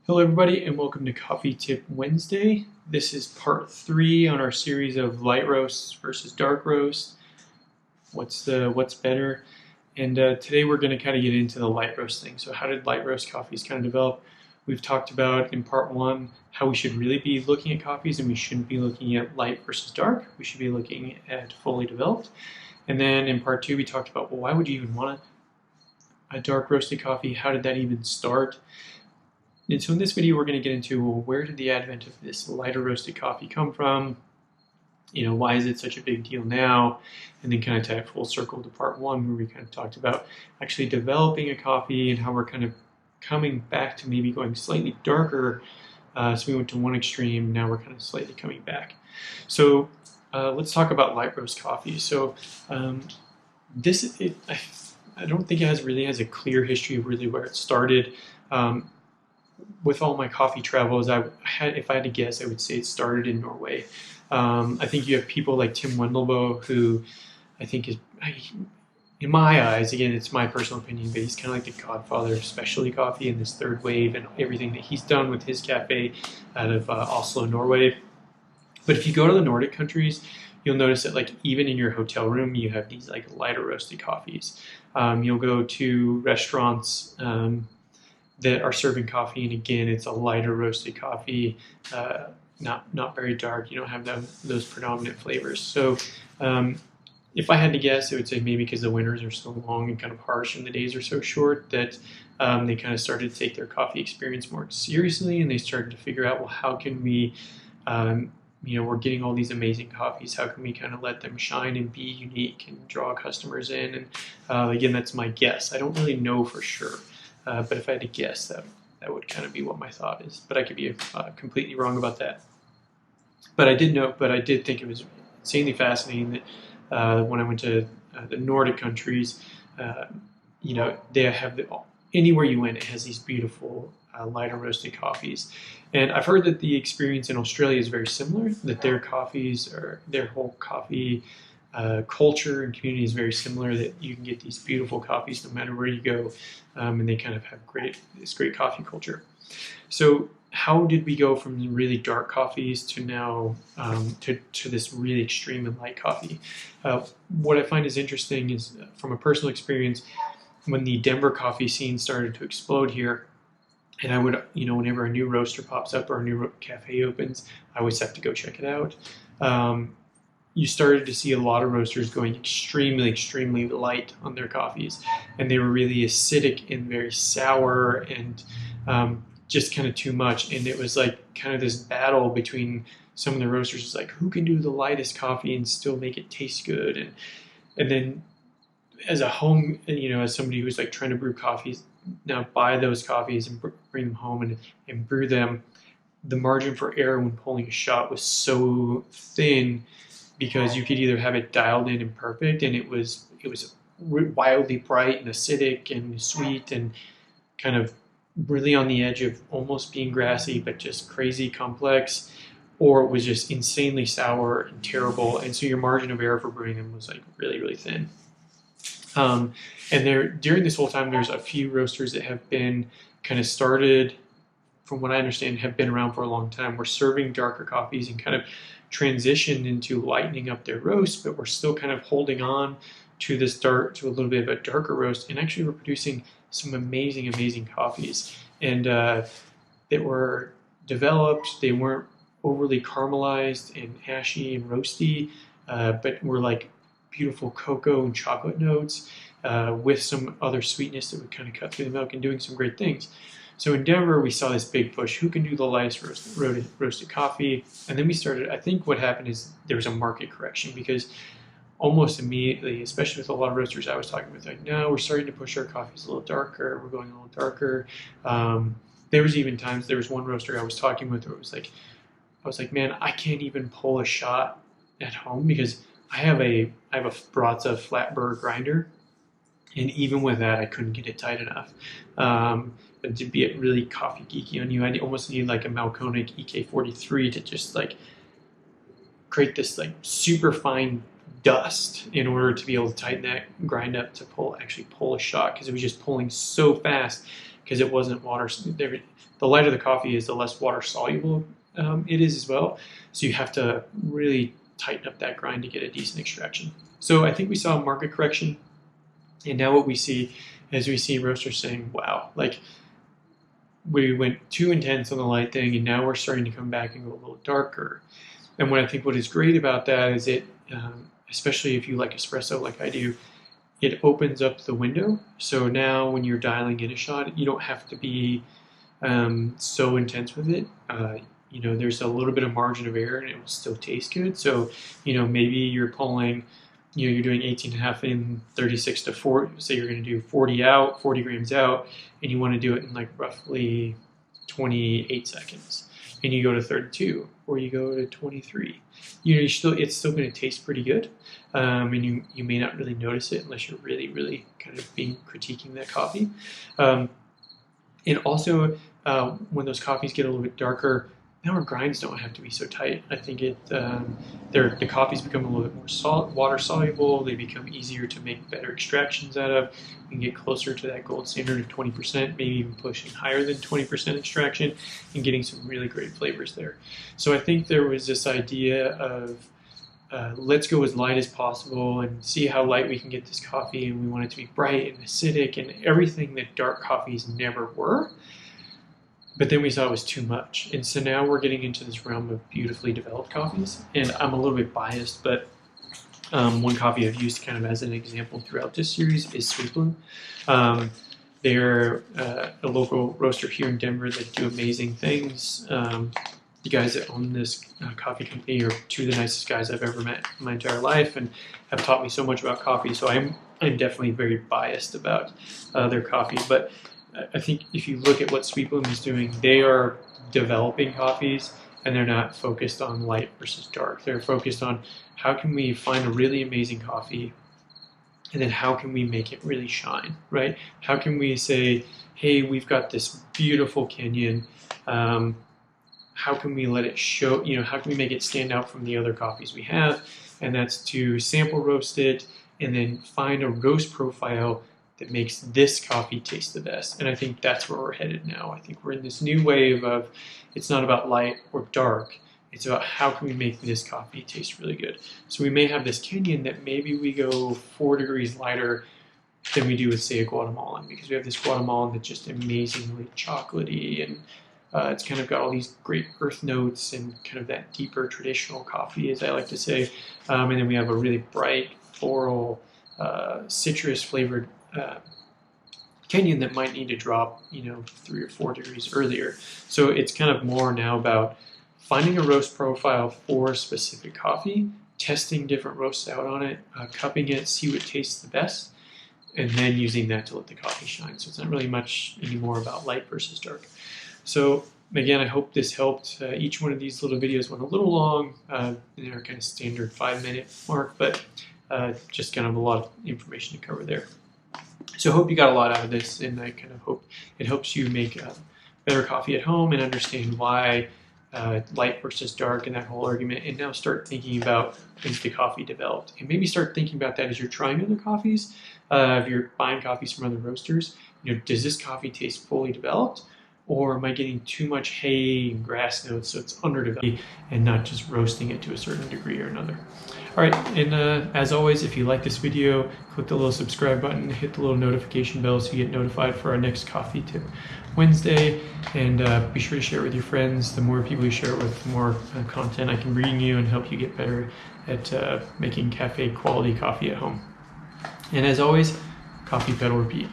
Hello everybody and welcome to Coffee Tip Wednesday. This is part 3 on our series of light roasts versus dark roast. What's better? And today we're going to kind of get into the light roast thing. So how did light roast coffees kind of develop? We've talked about in part 1 how we should really be looking at coffees and we shouldn't be looking at light versus dark. We should be looking at fully developed. And then in part 2 we talked about, well, why would you even want a dark roasted coffee? How did that even start? And so in this video, we're going to get into, well, where did the advent of this lighter roasted coffee come from? Why is it such a big deal now? And then kind of tie it full circle to part 1, where we kind of talked about actually developing a coffee and how we're kind of coming back to maybe going slightly darker. So we went to one extreme, now we're kind of slightly coming back. So let's talk about light roast coffee. So I don't think it really has a clear history of really where it started. With all my coffee travels, if I had to guess, I would say it started in Norway. I think you have people like Tim Wendelboe, who I think is, in my eyes, again, it's my personal opinion, but he's kind of like the godfather of specialty coffee in this third wave and everything that he's done with his cafe out of Oslo, Norway. But if you go to the Nordic countries, you'll notice that like even in your hotel room, you have these like lighter roasted coffees. You'll go to restaurants that are serving coffee, and again, it's a lighter roasted coffee, not very dark. You don't have those predominant flavors. So if I had to guess, I would say maybe because the winters are so long and kind of harsh and the days are so short that they kind of started to take their coffee experience more seriously, and they started to figure out, well, how can we, we're getting all these amazing coffees. How can we kind of let them shine and be unique and draw customers in? And again, that's my guess. I don't really know for sure. But if I had to guess, that would kind of be what my thought is. But I could be completely wrong about that. But I did think it was insanely fascinating that when I went to the Nordic countries, they have anywhere you went, it has these beautiful lighter roasted coffees. And I've heard that the experience in Australia is very similar. That their whole coffee culture and community is very similar, that you can get these beautiful coffees no matter where you go, and they kind of have this great coffee culture. So how did we go from really dark coffees to now to this really extreme and light coffee? What I find is interesting is from a personal experience, when the Denver coffee scene started to explode here, and I would, whenever a new roaster pops up or a new cafe opens, I always have to go check it out. You started to see a lot of roasters going extremely, extremely light on their coffees. And they were really acidic and very sour and just kind of too much. And it was like kind of this battle between some of the roasters. It's like, who can do the lightest coffee and still make it taste good? And then as as somebody who's like trying to brew coffees, now buy those coffees and bring them home and brew them, the margin for error when pulling a shot was so thin, because you could either have it dialed in and perfect, and it was wildly bright and acidic and sweet and kind of really on the edge of almost being grassy, but just crazy complex, or it was just insanely sour and terrible. And so your margin of error for brewing them was like really, really thin. And during this whole time, there's a few roasters that have been kind of started, from what I understand, have been around for a long time. We're serving darker coffees and kind of transitioned into lightening up their roast, but we're still kind of holding on to a little bit of a darker roast, and actually we're producing some amazing, amazing coffees. And that were developed, they weren't overly caramelized and ashy and roasty, but were like beautiful cocoa and chocolate notes with some other sweetness that would kind of cut through the milk and doing some great things. So in Denver, we saw this big push. Who can do the lightest roasted coffee? And then we started, I think what happened is there was a market correction, because almost immediately, especially with a lot of roasters I was talking with, like, no, we're starting to push our coffees a little darker. We're going a little darker. There was one roaster I was talking with where I was like, man, I can't even pull a shot at home because I have a Brazza flat burr grinder. And even with that, I couldn't get it tight enough. And to be really coffee geeky on you, I almost need like a Malconic EK43 to just like create this like super fine dust in order to be able to tighten that grind up to actually pull a shot, because it was just pulling so fast. because it wasn't water. The lighter the coffee is, the less water soluble it is as well. So you have to really tighten up that grind to get a decent extraction. So I think we saw a market correction, and now what we see is we see roasters saying, wow, like we went too intense on the light thing, and now we're starting to come back and go a little darker. And what is great about that is it, especially if you like espresso like I do, it opens up the window. So now when you're dialing in a shot, you don't have to be so intense with it. There's a little bit of margin of error and it will still taste good. So, maybe you're pulling, you're doing 18.5 in, 36 to 40. Say you're going to do 40 out, 40 grams out, and you want to do it in like roughly 28 seconds. And you go to 32 or you go to 23. It's still going to taste pretty good. And you may not really notice it unless you're really, really kind of critiquing that coffee. And also, when those coffees get a little bit darker, now our grinds don't have to be so tight. I think the coffees become a little bit more water soluble. They become easier to make better extractions out of. We can get closer to that gold standard of 20%, maybe even pushing higher than 20% extraction and getting some really great flavors there. So I think there was this idea of let's go as light as possible and see how light we can get this coffee, and we want it to be bright and acidic and everything that dark coffees never were. But then we saw it was too much. And so now we're getting into this realm of beautifully developed coffees. And I'm a little bit biased, but one coffee I've used kind of as an example throughout this series is Sweetbloom. They're a local roaster here in Denver that do amazing things. The guys that own this coffee company are two of the nicest guys I've ever met in my entire life and have taught me so much about coffee. So I'm definitely very biased about their coffee. But I think if you look at what Sweetbloom is doing, they are developing coffees, and they're not focused on light versus dark. They're focused on how can we find a really amazing coffee, and then how can we make it really shine, right? How can we say, hey, we've got this beautiful canyon. How can we let it show, how can we make it stand out from the other coffees we have? And that's to sample roast it and then find a roast profile that makes this coffee taste the best. And I think that's where we're headed now. I think we're in this new wave of, it's not about light or dark. It's about how can we make this coffee taste really good. So we may have this canyon that maybe we go 4 degrees lighter than we do with, say, a Guatemalan, because we have this Guatemalan that's just amazingly chocolatey, and it's kind of got all these great earth notes and kind of that deeper traditional coffee, as I like to say. And then we have a really bright, floral, citrus flavored canyon that might need to drop, 3 or 4 degrees earlier. So it's kind of more now about finding a roast profile for a specific coffee, testing different roasts out on it, cupping it, see what tastes the best, and then using that to let the coffee shine. So it's not really much anymore about light versus dark. So again, I hope this helped. Each one of these little videos went a little long. They're kind of standard 5-minute mark, but just kind of a lot of information to cover there. So I hope you got a lot out of this, and I kind of hope it helps you make better coffee at home and understand why light versus dark and that whole argument, and now start thinking about when's the coffee developed, and maybe start thinking about that as you're trying other coffees. If you're buying coffees from other roasters, does this coffee taste fully developed, or am I getting too much hay and grass notes so it's underdeveloped and not just roasting it to a certain degree or another? All right, and as always, if you like this video, click the little subscribe button, hit the little notification bell so you get notified for our next Coffee Tip Wednesday, and be sure to share it with your friends. The more people you share it with, the more content I can bring you and help you get better at making cafe quality coffee at home. And as always, coffee, pedal, repeat.